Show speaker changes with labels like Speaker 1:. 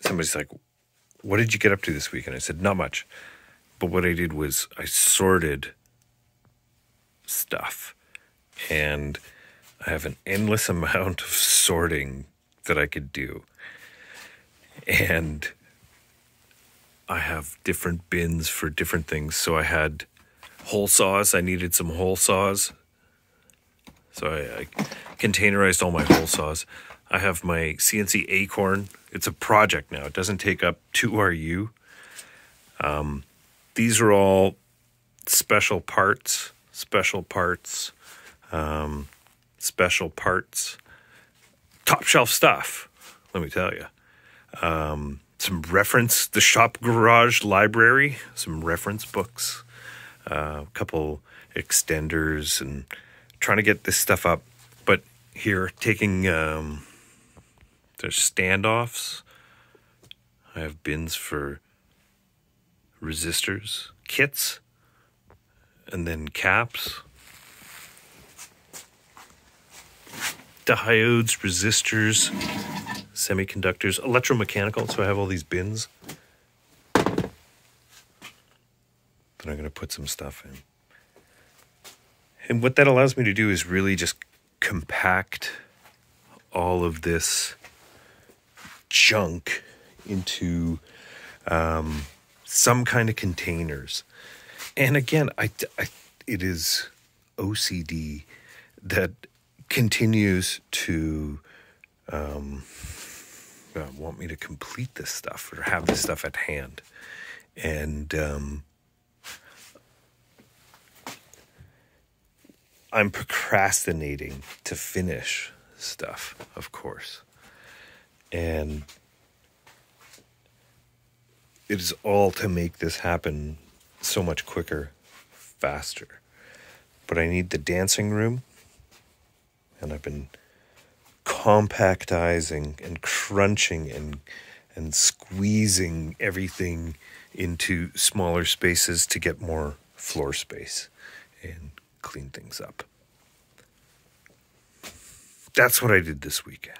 Speaker 1: somebody's like, what did you get up to this week? And I said, not much. But what I did was I sorted stuff. And I have an endless amount of sorting that I could do. And I have different bins for different things. So I had hole saws. I needed some hole saws. So I containerized all my hole saws. I have my CNC Acorn. It's a project now. It doesn't take up 2RU. These are all special parts. Top shelf stuff, let me tell you. Some reference, the Shop Garage library, some reference books, a couple extenders, and trying to get this stuff up. But here, taking there's standoffs. I have bins for resistors, kits, and then caps. Diodes, resistors, semiconductors, electromechanical. So I have all these bins that I'm going to put some stuff in. And what that allows me to do is really just compact all of this junk into some kind of containers. And again, it is OCD that continues to want me to complete this stuff or have this stuff at hand. And I'm procrastinating to finish stuff, of course. And it is all to make this happen so much quicker, faster. But I need the dancing room. And I've been compactizing and crunching and squeezing everything into smaller spaces to get more floor space and clean things up. That's what I did this weekend.